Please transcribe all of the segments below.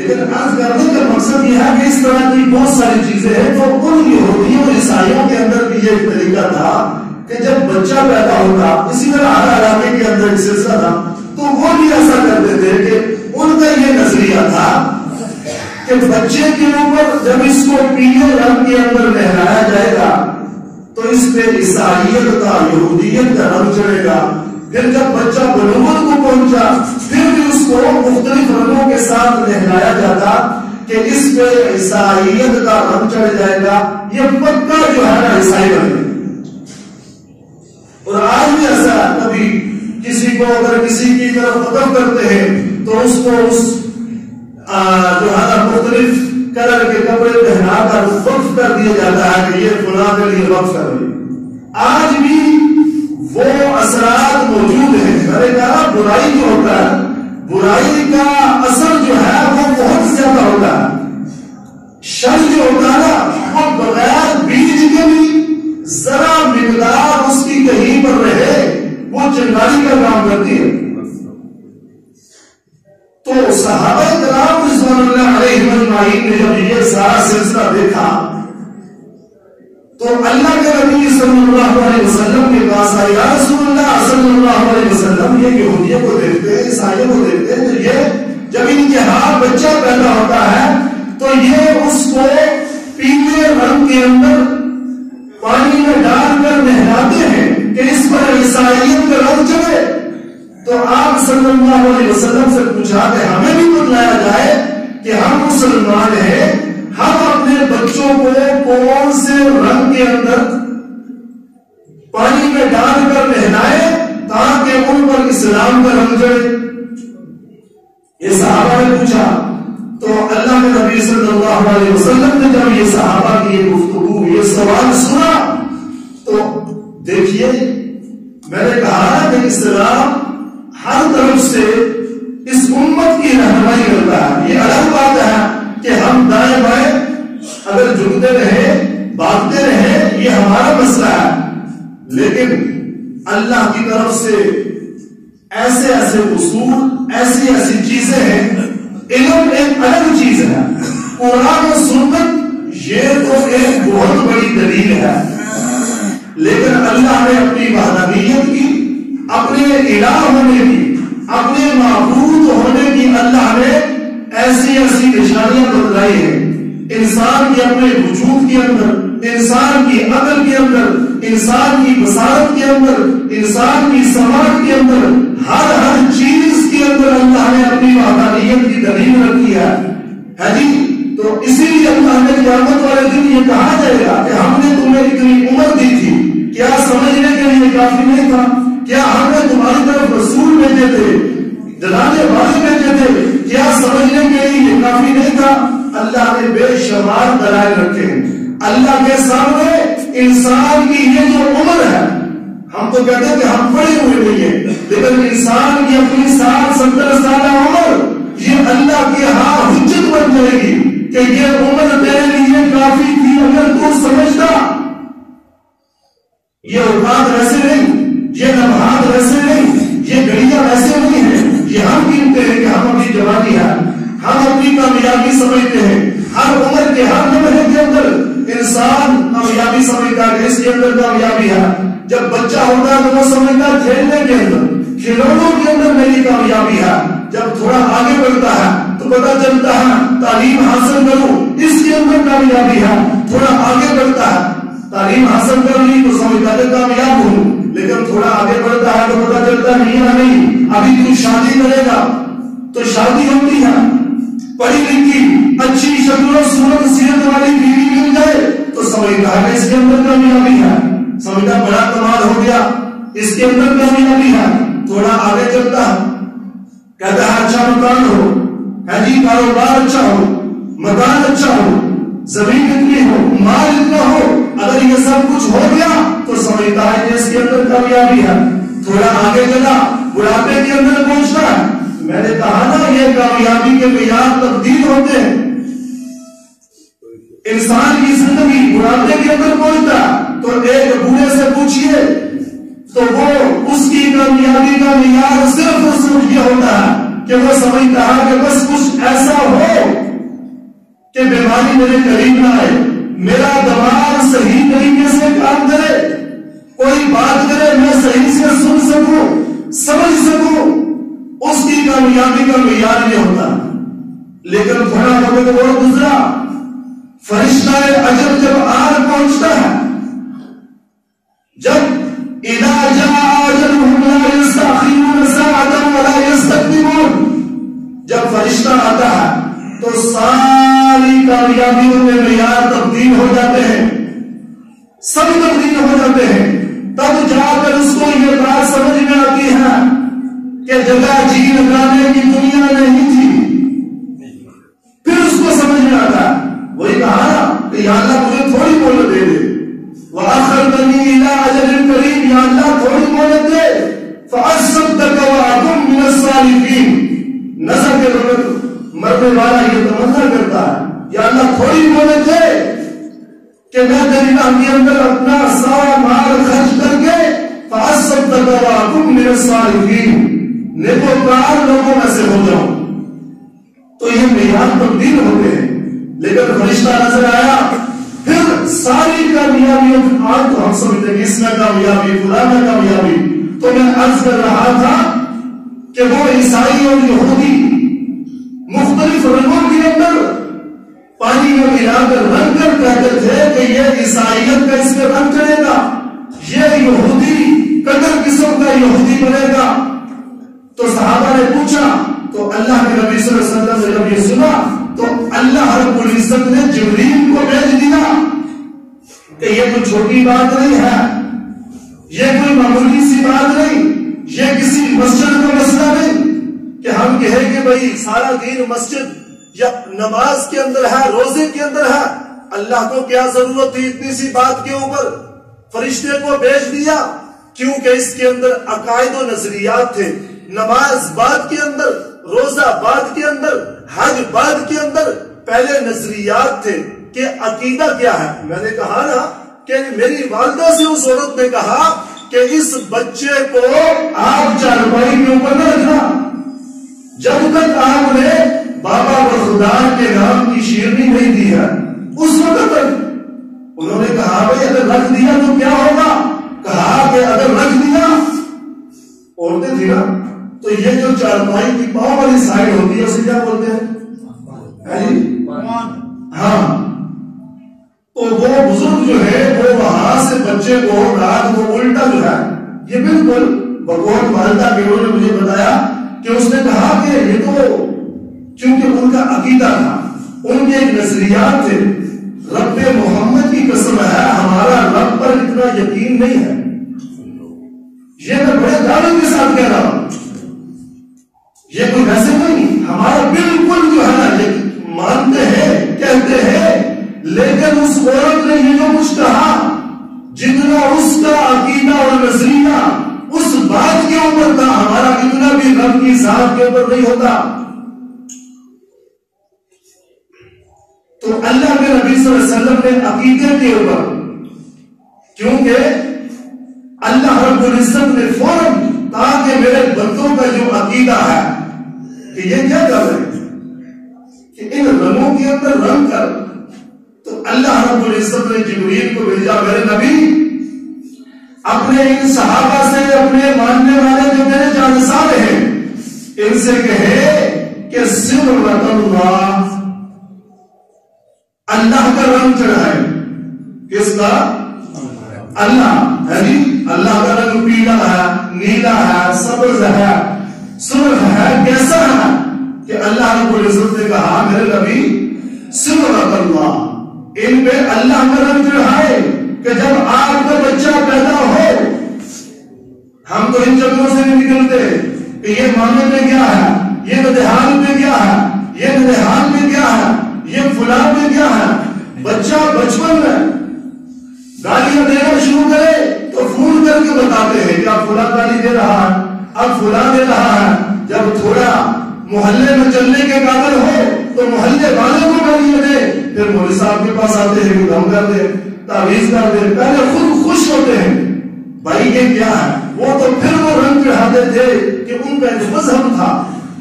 لیکن عرض کرنے کا مقصد یہ ہے کہ اس طرح کی بہت ساری چیزیں ہیں تو ان یہودیوں اور عیسائیوں کے اندر بھی یہ طریقہ تھا کہ جب بچہ پیدا ہوتا، اسی طرح ہر علاقے کے اندر ایک سلسلہ تھا، تو وہ بھی ایسا کرتے تھے کہ ان کا یہ نظریہ تھا کہ بچے کے اوپر جب اس کو پیلے رنگ کے اندر لہرایا جائے گا تو اس پہ عیسائیت کا، یہودیت کا رنگ چڑھے گا. پھر جب بچہ بلوغت کو پہنچا پھر بھی اس کو مختلف رنگوں کے ساتھ لہرایا جاتا کہ اس پہ عیسائیت کا رنگ چڑھ جائے گا، یہ پکا جو ہے نا عیسائی بنے. اور آج بھی ایسا کبھی کسی کو اگر کسی کی طرف قدم کرتے ہیں تو اس کو اس جو ہے نا مختلف کلر کے کپڑے پہنا کر وقف کر دیا جاتا ہے کہ یہ فلاں کے لیے وقف کر رہی. آج بھی وہ اثرات موجود ہیں. میں نے کہا برائی جو ہوتا ہے، برائی کا اثر جو ہے وہ بہت زیادہ ہوتا ہے. شر جو ہوتا ہے نا وہ بغیر بیج کے بھی ذرا مقدار اس کی کہیں پر رہے وہ چنگاری کا کام کرتی ہے. تو صحابہ کرام رضوان اللہ علیہم اجمعین نے جب یہ سارا سلسلہ دیکھا تو اللہ کے نبی صلی اللہ علیہ وسلم کے پاس آئے، یا رسول اللہ صلی اللہ علیہ وسلم یہ یہودیوں کو دیکھتے ہیں، عیسائیوں کو دیکھتے ہیں، تو یہ جب ان کے ہاں بچہ پیدا ہوتا ہے تو یہ اس کو پیلے رنگ کے اندر پانی میں ڈال کر نہلاتے ہیں کہ اس پر عیسائیت کا رنگ چڑھے. تو آپ صلی اللہ علیہ وسلم سے پوچھا کہ ہمیں بھی بتلایا جائے کہ ہم مسلمان ہیں، ہم اپنے بچوں کو کون سے رنگ کے اندر پانی میں ڈال کر نہلائیں تاکہ ان پر اسلام کا رنگ چڑھے. یہ صحابہ نے پوچھا تو اللہ کے نبی صلی اللہ علیہ وسلم نے جب یہ صحابہ کی یہ گفتگو، یہ سوال سنا تو دیکھیے میں نے کہا کہ اسلام ہر طرف سے اس امت کی رہنمائی کرتا ہے. یہ الگ بات ہے کہ ہم دائیں بائیں اگر جھکتے رہے بھاگتے رہے یہ ہمارا مسئلہ ہے، لیکن اللہ کی طرف سے ایسے ایسے اصول، ایسی ایسی چیزیں ہیں. علم ایک الگ چیز ہے، قرآن و سنت یہ تو ایک بہت بڑی دلیل ہے، لیکن اللہ نے اپنی وحدانیت کی، اپنے الہ ہونے کی، اپنے معبود ہونے کی اللہ نے ایسی ایسی نشانیاں بتلائی ہیں. انسان کے اپنے وجود کے اندر، انسان کی عقل کے اندر، انسان کی بصارت کے اندر، انسان کی سماعت کے اندر، ہر چیز کے اندر اللہ نے اپنی وحدانیت کی دلیل رکھی ہے جی. تو اسی لیے اللہ نے قیامت والے دن یہ کہا جائے گا کہ ہم نے تمہیں اتنی عمر دی تھی، کیا سمجھنے کے لیے کافی نہیں تھا؟ کیا ہم نے تمہاری طرف رسول بھیجے تھے، جلانے والے بھیجے تھے، کیا سمجھنے کے لیے یہ کافی نہیں تھا؟ اللہ نے بے شمار دلائل رکھے ہیں. اللہ کے سامنے انسان کی یہ جو عمر ہے، ہم تو کہتے ہیں کہ ہم پڑے ہوئے نہیں ہیں، لیکن انسان کی اپنی 60-70 سالہ عمر یہ اللہ کے ہاں حجت بن جائے گی کہ یہ عمر تیرے لیے کافی تھی اگر تو سمجھتا. یہ اوقات ویسے نہیں، یہ لمحات ویسے نہیں، یہ گھڑیاں ویسے نہیں ہیں. یہ ہم گنتے ہیں کہ ہم اپنی جوانی ہے، ہم اپنی کامیابی سمجھتے ہیں. ہر عمر کے ہر لمحے کے اندر انسان کامیابی سمجھتا ہے کہ اس کے اندر کامیابی ہے. جب بچہ ہوتا ہے تو وہ سمجھتا ہے کھیلنے کے اندر، کھلونوں کے اندر میری کامیابی ہے. جب تھوڑا آگے بڑھتا ہے تو پتا چلتا ہے تعلیم حاصل کروں، اس کے اندر کامیابی ہے. تھوڑا آگے بڑھتا ہے، تعلیم حاصل کر لی تو سمجھتا ہے کامیاب ہوں، لیکن تھوڑا آگے بڑھتا ہے تو پتا چلتا نہیں ابھی تو شادی کرے گا تو شادی ہوتی ہے، پڑھی لکھی اچھی شکل و صورت سیرت والی بیوی مل جائے تو سمجھتا ہے اس کے اندر کامیابی ہے. سمجھتا بڑا کمال ہو گیا، اس کے اندر کامیابی ہے. تھوڑا آگے چلتا ہے، کہتا ہے اچھا مکان ہو، ہے جی کاروبار اچھا ہو، مکان اچھا ہو، زمین اتنی ہو، مال اتنا ہو. اگر یہ سب کچھ ہو گیا تو سمجھتا ہے کہ اس کے اندر کامیابی ہے. تھوڑا آگے چلا، بڑھاپے کے اندر پہنچتا ہے. میں نے کہا نا یہ کامیابی کے معیار تبدیل ہوتے ہیں. انسان کی زندگی بڑھاپے کے اندر پہنچتا تو ایک بوڑھے سے پوچھئے تو وہ اس کی کامیابی کا معیار صرف اور صرف یہ ہوتا ہے کہ وہ سمجھتا ہے کہ بس کچھ ایسا ہو کہ بیماری میرے قریب نہ آئے، میرا دماغ صحیح طریقے سے کام کرے، کوئی بات کرے میں صحیح سے سن سکوں، سمجھ سکوں، اس کی کامیابی کا معیار یہ ہوتا ہے۔ لیکن تھوڑا وقت اور گزرا، فرشتہ اجل جب آن پہنچتا ہے، جب اذا جاء اجلهم لا يستأخرون ساعة ولا يستقدمون، جب فرشتہ آتا ہے تو ساری کامیابیوں میں معیار تبدیل ہو جاتے ہیں، سب تبدیل ہو جاتے ہیں۔ تب جا کر اس کو یہ بات سمجھ میں آتی ہے کہ جگہ جی لگانے کی دنیا نہیں تھی۔ پھر اس کو سمجھ میں آتا ہے، وہی کہا نا کہ یا اللہ مجھے تھوڑی مہلت دے دے، وَأَخَّرْتَنِي إِلَىٰ أَجَلٍ قَرِيبٍ، یا اللہ تھوڑی مہلت دے، فَأَصَّدَّقَ وَأَكُن مِّنَ الصَّالِحِينَ۔ نظر کے وقت مرنے والا یہ تمنا کرتا ہے یا اللہ تھوڑی مہلت دے کہ میں تیری راہ کے اندر اپنا سارا مال خرچ کر کے فَأَصَّدَّقَ وَأَكُن مِّنَ الصَّالِحِينَ، نیکوکار لوگوں میں سے ہو جاؤں۔ تو یہ معیار تبدیل ہوتے ہیں۔ لیکن فرشتہ نظر آیا، پھر ساری کامیابیوں آج تو ہم سمجھتے ہیں اس میں کامیابی، خدا میں کامیابی۔ تو میں عرض کر رہا تھا کہ وہ عیسائی اور یہودی مختلف رنگوں کے اندر پانی میں ملا کر رنگ کر کہتے تھے کہ یہ عیسائیت کا اس میں رنگ چڑھے گا، یہ یہودی قدر قسم کا یہودی بنے گا۔ تو صحابہ نے پوچھا، تو اللہ کے نبی صلی اللہ علیہ وسلم نے جب یہ سنا تو اللہ رب العزت نے جبریل کو بھیج دیا کہ یہ کوئی چھوٹی بات نہیں ہے، یہ کوئی معمولی سی بات نہیں، یہ کسی مسجد کا مسئلہ نہیں کہ ہم کہیں کہ بھائی سارا دین مسجد یا نماز کے اندر ہے، روزے کے اندر ہے، اللہ کو کیا ضرورت تھی اتنی سی بات کے اوپر؟ فرشتے کو بھیج دیا کیونکہ اس کے اندر عقائد و نظریات تھے۔ نماز بعد کے اندر، روزہ بعد کے اندر، حج بعد کے اندر، پہلے نظریات تھے کہ عقیدہ کیا ہے۔ میں نے کہا نا کہ میری والدہ سے اس عورت نے کہا کہ اس بچے کو آپ چارپائی کے اوپر نہ رکھنا جب تک آپ نے بابا و خدا کے نام کی شیرنی نہیں دی ہے، اس وقت تک۔ انہوں نے کہا بھائی اگر رکھ دیا تو کیا ہوگا؟ کہا کہ اگر رکھ دیا، عورتیں تھی نا، تو یہ جو چارپائی کی پاؤں والی سائڈ ہوتی ہے اسے کیا بولتے ہیں؟ ہاں، تو وہ بزرگ جو ہے وہ وہاں سے بچے کو رات کو الٹا جو ہے، یہ بالکل بقول والدہ کے انہوں نے مجھے بتایا کہ اس نے کہا کہ یہ تو کیونکہ ان کا عقیدہ تھا، ان کے ایک نظریات تھے، رب محمد کی قسم ہے ہمارا رب پر اتنا یقین نہیں ہے، یہ میں بڑے دعوے کے ساتھ کہہ رہا ہوں، یہ کوئی ویسے نہیں، ہمارا بالکل جو ہے نا یہ مانتے ہیں، کہتے ہیں۔ لیکن اس عورت نے یہ جو کچھ کہا، جتنا اس کا عقیدہ اور نظریہ اس بات کے اوپر تھا، ہمارا اتنا بھی رب کی ذات کے اوپر نہیں ہوتا۔ تو اللہ کے نبی صلی اللہ علیہ وسلم نے عقیدے کے اوپر، کیونکہ اللہ رب العزت نے فوراً تاکہ میرے بندوں کا جو عقیدہ ہے کہ یہ کیا کر رہے ہیں کہ ان رنگوں کے اندر رنگ کر، تو اللہ رب العزت نے جبریل کو بھیجا، میرے نبی اپنے ان صحابہ سے، اپنے ماننے والے جو میرے جانسار ہیں، ان سے کہے کہ صبغۃ اللہ، اللہ کا رنگ چڑھائے۔ کس کا؟ اللہ، یعنی اللہ کا رنگ پیلا ہے، نیلا ہے، سبز ہے، سرخ ہے، کیسا ہے کہ اللہ رب العزت نے کہا میرے نبی صبغۃ اللہ، ان پہ اللہ کا رنگ چڑھائے کہ جب آپ کا بچہ پیدا ہو، ہم تو ان چکروں سے نہیں نکلتے کہ یہ معاملے میں کیا ہے، یہ ندہان میں کیا ہے، یہ ندہان میں کیا ہے، یہ فلاں میں کیا ہے۔ بچہ بچپن میں گالیاں دینا شروع کرے تو فون کر کے بتاتے ہیں کہ اب فلاں گالی دے رہا ہے، اب فلاں دے رہا ہے۔ جب تھوڑا محلے میں چلنے کے قابل ہو تو محلے والوں کو گالیاں دے، پھر مولوی صاحب کے پاس آتے ہیں کہ ہم کر دے، تعویذ کر دے، پہلے خود خوش ہوتے ہیں بھائی یہ کیا ہے۔ وہ تو پھر وہ رنگ چڑھاتے تھے کہ ان کا ایک مذہب تھا،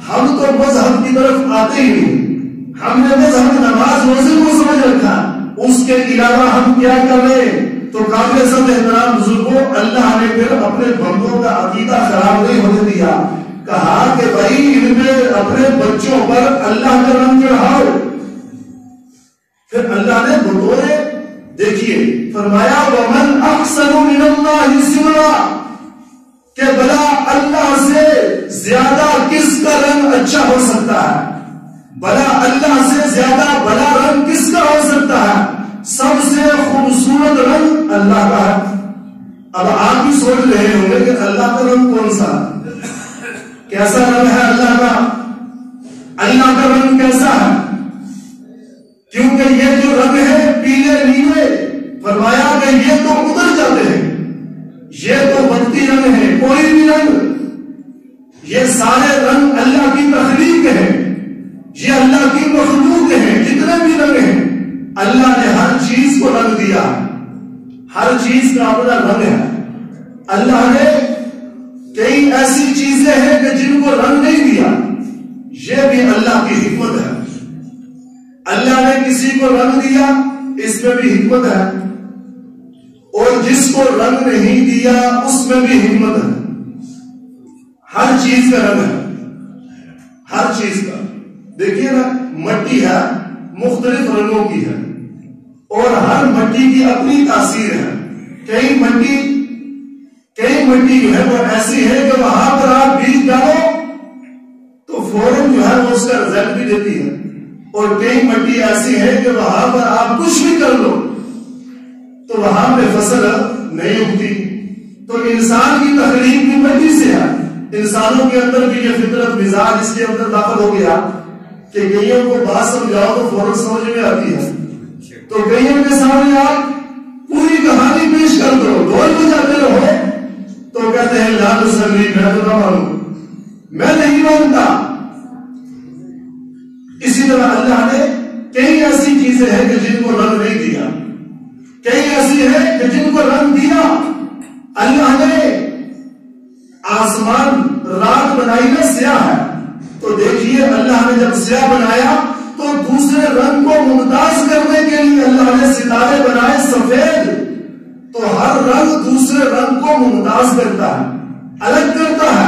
ہم تو مذہب کی طرف آتے ہی نہیں، ہم نے مذہب نماز روزے کو سمجھ رکھا، اس کے علاوہ ہم کیا کر رہے ہیں؟ تو قابل سب احترام بزرگوں، اللہ نے پھر اپنے بندوں کا عقیدہ خراب نہیں ہونے دیا، کہا کہ بھائی ان میں اپنے بچوں پر اللہ کا رنگ چڑھاؤ۔ پھر اللہ نے بطور دیکھیے فرمایا وَمَنْ أَحْسَنُ مِنَ اللَّهِ صِفْرًا، کہ بلا اللہ سے زیادہ کس کا رنگ اچھا ہو سکتا ہے؟ بلا اللہ سے زیادہ بلا رنگ کس کا ہو سکتا ہے؟ سب سے خوبصورت رنگ اللہ کا ہے۔ اب آپ بھی سوچ رہے ہوں گے کہ اللہ کا رنگ کون سا، کیسا رنگ ہے اللہ کا؟ اللہ کا رنگ کیسا ہے؟ کیونکہ یہ جو رنگ ہے پیلے نیلے، فرمایا کہ یہ تو اتر جاتے ہیں، یہ تو وقتی رنگ ہے، کوئی بھی رنگ، یہ سارے رنگ اللہ کی تخلیق ہے، یہ اللہ کی مخلوق ہے، جتنے بھی رنگ ہیں اللہ نے ہر چیز کو رنگ دیا، ہر چیز کا اپنا رنگ ہے۔ اللہ نے کئی ایسی چیزیں ہیں کہ جن کو رنگ نہیں دیا، یہ بھی اللہ کی حکمت ہے۔ اللہ نے کسی کو رنگ دیا، اس میں بھی حکمت ہے، اور جس کو رنگ نہیں دیا اس میں بھی حکمت ہے۔ ہر چیز کا رنگ ہے، ہر چیز کا۔ دیکھیے نا، مٹی ہے مختلف رنگوں کی ہے، اور ہر مٹی کی اپنی تاثیر ہے۔ کئی مٹی جو ہے وہ ایسی ہے کہ وہاں پر آپ بیج ڈالو تو فوراً جو ہے وہ اس کا رزلٹ بھی دیتی ہے، اور کئی مٹی ایسی ہے کہ وہاں پر آپ کچھ بھی کر لو تو وہاں پہ فصل نہیں اگتی۔ تو انسان کی تخلیق بھی مٹی سے ہے، انسانوں کے اندر بھی یہ فطرت مزاج اس کے اندر داخل ہو گیا کہ کئیوں کو بات سمجھاؤ تو فوراً سمجھ میں آتی ہے، تو کئیوں کے سامنے آپ پوری کہانی پیش کر دو، ڈھول بجاتے رہو تو کہتے ہیں لا تسلی، میں تو نہ مانوں، میں نہیں مانتا۔ اسی طرح اللہ نے کئی ایسی چیزیں ہیں کہ جن کو رنگ نہیں دیا، کئی ایسی ہیں کہ جن کو رنگ دیا۔ اللہ نے آسمان رات بنائی نا سیاہ ہے، تو دیکھیے اللہ نے جب سیاہ بنایا تو دوسرے رنگ کو ممتاز کرنے کے لیے اللہ نے ستارے بنائے سفید، تو ہر رنگ دوسرے رنگ کو ممتاز کرتا ہے، الگ کرتا ہے۔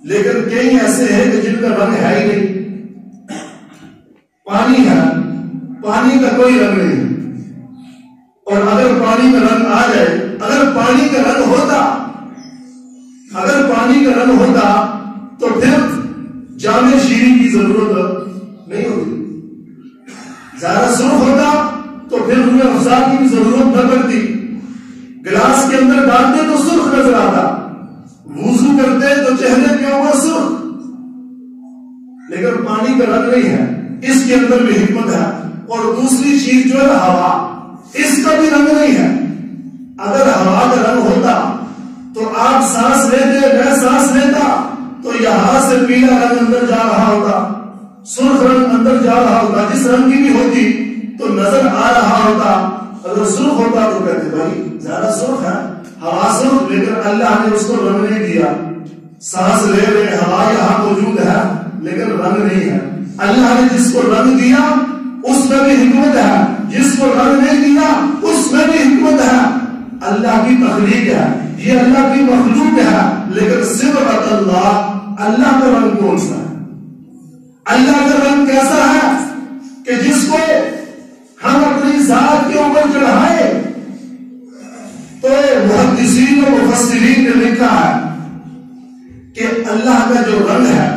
لیکن کئی ایسے ہیں کہ جن کا رنگ ہے ہی نہیں۔ پانی ہے، پانی کا کوئی رنگ نہیں، اور اگر پانی کا رنگ آ جائے، اگر پانی کا رنگ ہوتا تو پھر جامع شیریں کی ضرورت نہیں ہوتی، زیادہ سرخ ہوتا تو پھر روح افزا کی بھی ضرورت نہ پڑتی، گلاس کے اندر ڈالتے تو سرخ نظر آتا، وضو کرتے تو چہرے کے اوپر سرخ۔ لیکن پانی کا رنگ نہیں ہے، اس کے اندر بھی حکمت ہے۔ اور دوسری چیز جو ہے ہوا، اس کا بھی رنگ نہیں ہے۔ اگر ہوا کا رنگ ہوتا تو آپ سانس لیتے، میں سانس لیتا تو یہاں سے پیلا رنگ اندر جا رہا ہوتا، سرخ رنگ اندر جا رہا ہوتا، جس رنگ کی بھی ہوتی تو نظر آ رہا ہوتا۔ اگر سرخ ہوتا تو کہتے بھائی زیادہ سرخ ہے، ہوا سرخ، لیکن اللہ نے اس کو رنگ نہیں دیا۔ سانس لے رہے، ہوا یہاں موجود ہے لیکن رنگ نہیں ہے۔ اللہ نے جس کو رنگ دیا اس میں بھی حکمت ہے، جس کو رنگ نہیں دیا اس میں بھی حکمت ہے۔ اللہ کی تخلیق ہے، یہ اللہ کی مخلوق ہے، لیکن صفت اللہ کا رنگ کون سا ہے؟ اللہ کا رنگ کیسا ہے کہ جس کو ہم اپنی ذات کے اوپر چڑھائے تو محدثین و مفسرین نے لکھا ہے کہ اللہ کا جو رنگ ہے،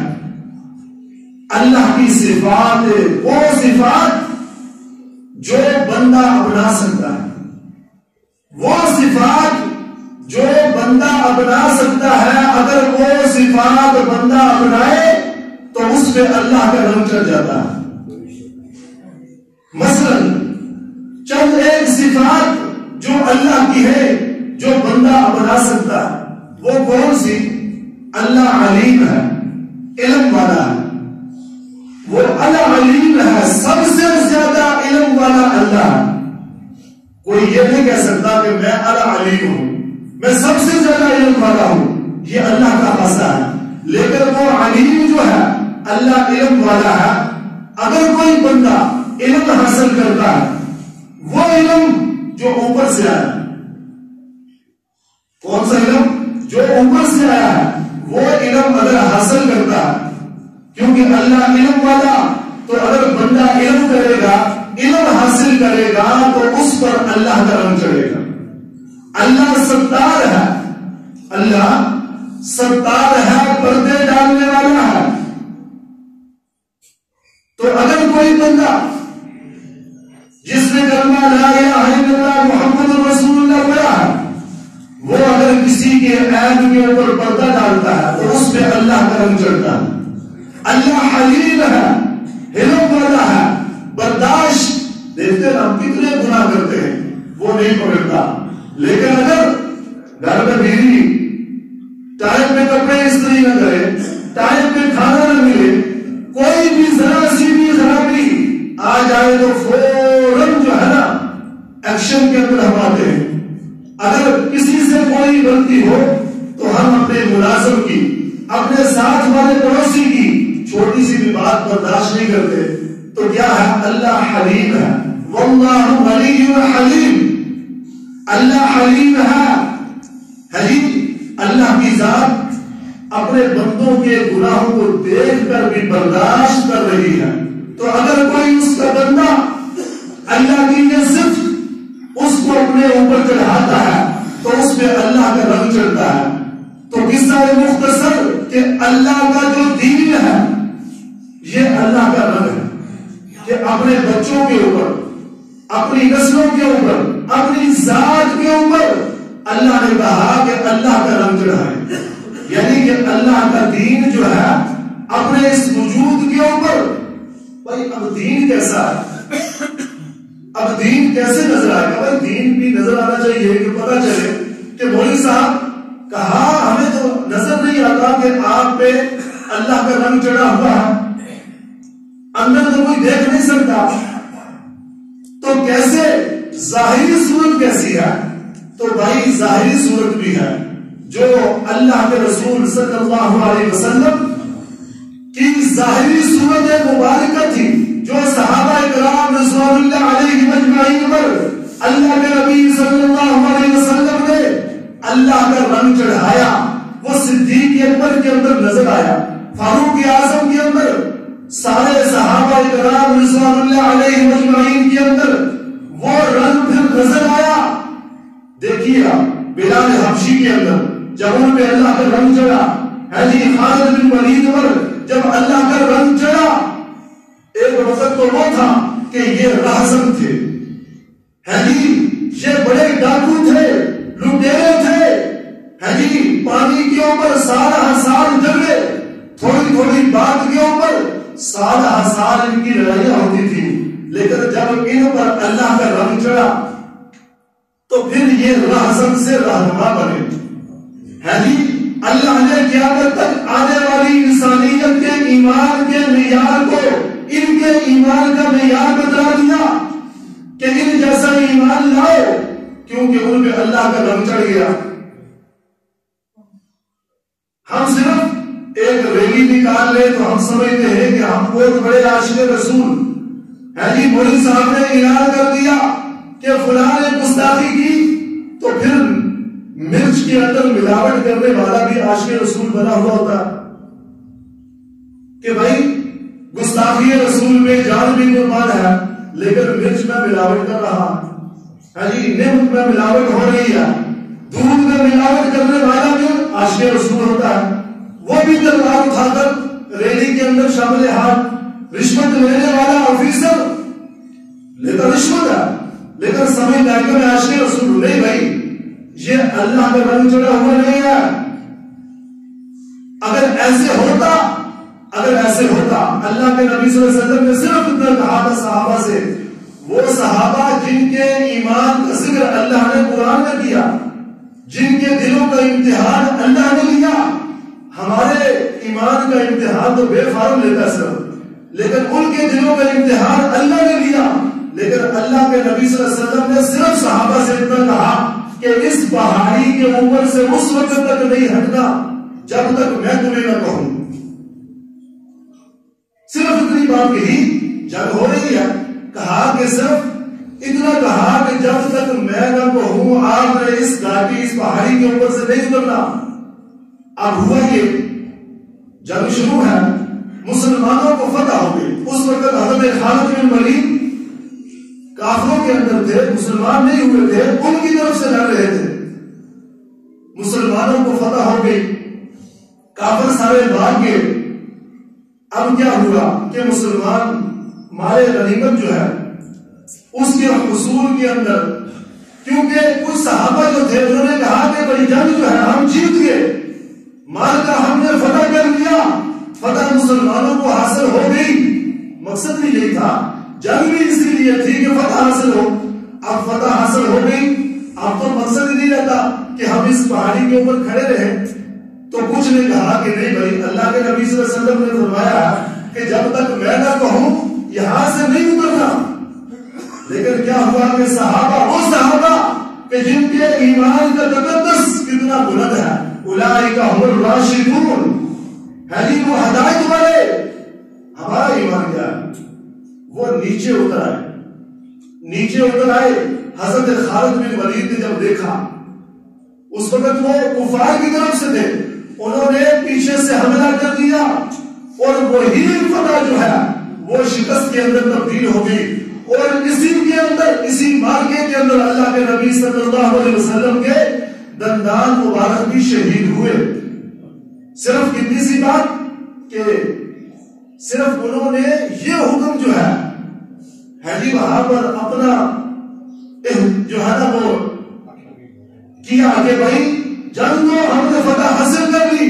اللہ کی صفات، وہ صفات جو بندہ اپنا سکتا ہے، وہ صفات جو بندہ اپنا سکتا ہے، اگر وہ صفات بندہ اپنائے تو اس پہ اللہ کا رنگ چڑھ جاتا ہے۔ مثلا چند ایک صفات جو اللہ کی ہے جو بندہ اپنا سکتا ہے، وہ کون سی؟ اللہ علیم ہے، علم والا ہے، وہ العلیم ہے، سب سے زیادہ علم والا اللہ ہے۔ کوئی یہ نہیں کہہ سکتا کہ میں العلیم ہوں، میں سب سے زیادہ علم والا ہوں، یہ اللہ کا خاصہ ہے۔ لیکن وہ علیم جو ہے اللہ علم والا ہے. اگر کوئی بندہ علم حاصل کرتا ہے، وہ علم جو اوپر سے آیا، کون سا علم؟ جو اوپر سے آیا ہے، وہ علم اگر حاصل کرتا ہے، کیونکہ اللہ علم والا، تو اگر بندہ علم کرے گا، علم حاصل کرے گا، تو اس پر اللہ کا رنگ چڑھے گا. اللہ ستار ہے، اللہ ستار ہے، پردے ڈالنے والا ہے. تو اگر کوئی بندہ جس نے کلمہ لا الہ الا اللہ محمد رسول اللہ پڑھا ہے، وہ اگر کسی کے عیب کے اوپر پردہ ڈالتا ہے تو اس پہ اللہ کا رنگ چڑھتا ہے. اللہ حلیم ہے، حلم والا ہے، برداشت. دیکھتے ہیں ہم کتنے گناہ کرتے ہیں، وہ نہیں پکڑتا. لیکن اگر گھر میں بیوی ٹائم پہ کپڑے استری نہ کرے، ٹائم پہ کھانا نہ ملے، کوئی بھی ذرا سی بھی خرابی آ جائے تو فوراً جو ہے نا ایکشن کے اندر ہم آتے ہیں. اگر کسی سے کوئی غلطی ہو تو ہم اپنے ملازم کی، اپنے ساتھ والے پڑوسی کی چھوٹی سی بھی بات برداشت نہیں کرتے. تو کیا ہے؟ اللہ حلیم ہے. واللہ غنی حلیم، اللہ حلیم ہے. حلیم اللہ کی ذات اپنے بندوں کے گناہوں کو دیکھ کر بھی برداشت کر رہی ہے. تو اگر کوئی اس کا بندہ اللہ کی یہ صفت اس کو اپنے اوپر چڑھاتا ہے تو اس پہ اللہ کا رنگ چڑھتا ہے. تو قصہ مختصر کہ اللہ کا جو دین ہے یہ اللہ کا رنگ ہے کہ اپنے بچوں کے اوپر، اپنی نسلوں کے اوپر، اپنی ذات کے اوپر اللہ نے کہا کہ اللہ کا رنگ چڑھائے. یعنی کہ اللہ کا دین جو ہے اپنے اس وجود کے اوپر. بھائی اب دین کیسا ہے؟ اب دین کیسے نظر آئے گا؟ بھائی دین بھی نظر آنا چاہیے کہ پتا چلے کہ مولوی صاحب کہا ہمیں تو نظر نہیں آتا کہ آپ پہ اللہ کا رنگ چڑھا ہوا ہے، اندر تو کوئی دیکھ نہیں سکتا. تو کیسے ظاہری صورت کیسی ہے؟ تو بھائی ظاہری صورت بھی ہے جو اللہ کے رسول صلی اللہ علیہ وسلم کی ظاہری صورت مبارکہ تھی، جو صحابہ کرام رضوان اللہ علیہ مجمعین پر اللہ کے نبی صلی اللہ علیہ وسلم نے اللہ کا رنگ چڑھایا. وہ صدیق اکبر کے اندر نظر آیا، فاروق اعظم کے اندر، سارے صحابہ کرام رضوان اللہ علیہ مجمعین کے اندر وہ رنگ پھر نظر آیا. دیکھیے بلال حبشی کے اندر جب ان پہ اللہ کا رنگ چڑھا، ہے جی خالد بن ولید پر جب اللہ کا رنگ چڑھا، ایک وقت تو وہ تھا کہ یہ راہزن تھے، ہے جی یہ بڑے ڈاکو تھے، لٹیرے تھے، ہے جی پانی کے اوپر سارا سال جگے، تھوڑی تھوڑی بات کے اوپر سارا سال ان کی لڑائیاں ہوتی تھی. لیکن جب ان پر اللہ کا رنگ چڑھا تو پھر یہ راہزن سے رہنما بنے. ہے جی اللہ نے قیامت تک آنے والی انسانیت کے ایمان کے معیار کو، ان کے ایمان کا معیار بتا دیا کہ ان جیسا ایمان لاؤ، کیونکہ ان پہ اللہ کا رنگ چڑھ گیا. ہم صرف ایک ریلی نکال لیں تو ہم سمجھتے ہیں کہ ہم بہت بڑے عاشق رسول. ہے جی مولوی صاحب نے اعلان کر دیا کہ فلاں نے گستاخی کی تو پھر مرچ کے اندر ملاوٹ کرنے والا بھی عاشق رسول بنا ہوا ہوتا کہ بھائی گستاخی رسول میں جان بھی قربان ہے لیکن مرچ میں ملاوٹ کر رہا ہے جی، نمک میں ملاوٹ ہو رہی ہے، دودھ میں ملاوٹ کرنے والا بھی عاشق رسول ہوتا ہے. وہ بھی تلوار اٹھا کر ریلی کے اندر شامل ہاتھ، رشوت لینے والا آفیسر لیتا رشوت ہے لیکن سمجھ جائے کہ میں عاشق رسول نہیں. بھائی یہ اللہ کا رنگ چڑھا ہوا نہیں ہے. اگر ایسے ہوتا اللہ کے نبی صلی اللہ علیہ وسلم نے صرف اتنا کہا تھا صحابہ سے، وہ صحابہ جن کے ایمان کا ذکر اللہ نے قرآن میں کیا، جن کے دلوں کا امتحان اللہ نے لیا. ہمارے ایمان کا امتحان تو بے فارم لیتا سر، لیکن ان کے دلوں کا امتحان اللہ نے لیا. لیکن اللہ کے نبی صلی اللہ علیہ وسلم نے صرف صحابہ سے اتنا کہا کہ اس پہاڑی کے اوپر سے اس وقت تک نہیں ہٹنا جب تک میں تمہیں نہ کہوں. صرف اتنی بات کہی، جنگ ہو رہی ہے، کہا کہ صرف اتنا کہا کہ جب تک میں نہ کہوں آپ نے اس گھاٹی اس پہاڑی کے اوپر سے نہیں اترنا. اب ہوا یہ جنگ شروع ہے، مسلمانوں کو فتح ہو گئی. اس وقت حضرت خالد بن ولید کافروں کے اندر تھے، مسلمان نہیں ہوئے تھے، ان کی طرف سے لڑ رہے تھے. مسلمانوں کو فتح ہو گئی، کافر سارے بھاگ گئے. اب کیا ہوا کہ مسلمان مال غنیمت جو ہے اس کے حصول کے اندر، کیونکہ کچھ صحابہ جو تھے انہوں نے کہا کہ بھائی جنگ جو ہے ہم جیت گئے، مال کا ہم نے فتح کر لیا، فتح مسلمانوں کو حاصل ہو گئی. مقصد بھی یہی تھا، جنگ بھی اسی لیے تھی کہ فتح حاصل ہو. اب فتح حاصل ہو گئی، اب تو مقصد ہی نہیں رہتا کہ ہم اس پہاڑی کے اوپر کھڑے رہیں. تو کچھ نے کہا کہ نہیں بھائی، اللہ کے نبی صلی اللہ علیہ وسلم نے فرمایا کہ جب تک میں نہ کہوں یہاں سے نہیں اترنا. لیکن کیا ہوا کہ صحابہ، وہ صحابہ کہ جن کے ایمان کا تقدس کتنا بلند ہے، اولئک هم الراشدون، ہے جی وہ ہدایت والے. ہمارا ایمان کیا ہے؟ وہ نیچے اتر آئے، نیچے اتر آئے. حضرت خالد بن ولید نے جب دیکھا، اس وقت وہ کفار کی طرف سے تھے، انہوں نے پیچھے سے حملہ کر دیا اور وہی فتح جو ہے وہ شکست کے اندر تبدیل ہو گئی. اور اسی کے اندر، اسی مارکے کے اندر اللہ کے نبی صلی اللہ علیہ وسلم کے دندان مبارک بھی شہید ہوئے. صرف کتنی سی بات کہ صرف انہوں نے یہ حکم جو ہے جی وہاں پر اپنا جو ہے نا وہ کیا کہ بھائی جنگ تو ہم نے فتح حاصل کر لی،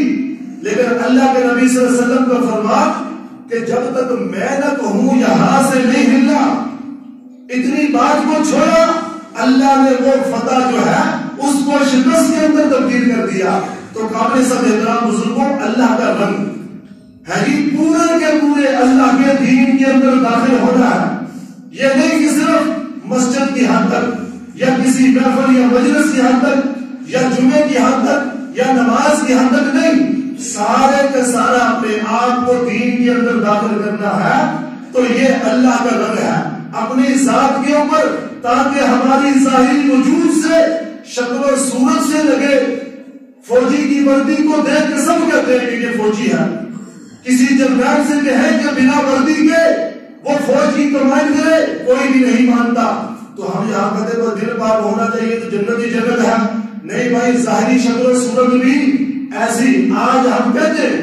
لیکن اللہ کے نبی صلی اللہ علیہ وسلم کا فرمان کہ جب تک میں نہ کہوں یہاں سے نہیں ہلنا. اتنی بات کو چھوڑا، اللہ نے وہ فتح جو ہے اس کو شکست کے اندر تبدیل کر دیا. تو قابل سب احترام بزرگوں، اللہ کا رنگ ہے جی پورے کے پورے اللہ کے دین کے اندر داخل ہونا ہے. یہ نہیں کہ صرف مسجد کی حد تک یا کسی محفل یا مجلس کی حد تک یا جمعے کی حد تک یا نماز کی حد تک نہیں، سارے کا سارا اپنے آپ کو دین کے اندر داخل کرنا ہے. تو یہ اللہ کا رنگ ہے اپنی ذات کے اوپر، تاکہ ہماری ظاہری وجود سے، شکل و صورت سے لگے. فوجی کی وردی کو دیکھ کے سب کہتے ہیں کہ یہ فوجی ہے. کسی جنرل سے کہیں کہ بنا وردی کے وہ فوج کی کمانڈ کرے، کوئی بھی نہیں مانتا. تو ہم یہاں کہتے ہیں دل پاک ہونا چاہیے تو جنت ہی جنت ہے. نہیں بھائی، ظاہری شکل و صورت بھی ایسی. آج ہم کہتے ہیں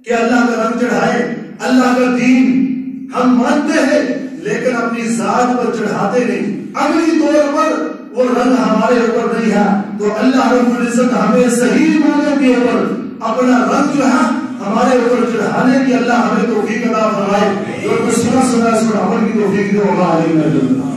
کہ اللہ کا رنگ چڑھائے، اللہ کا دین ہم مانتے ہیں، لیکن اپنی ذات پر چڑھاتے نہیں. عملی طور پر وہ رنگ ہمارے اوپر نہیں ہے. تو اللہ رب العزت ہمیں صحیح معنوں کے اوپر اپنا رنگ جو ہے ہمارے اوپر چڑھانے کی اللہ ہمیں توفیق عطا فرمائے. جو کچھ سنا عمل کی توفیق دے.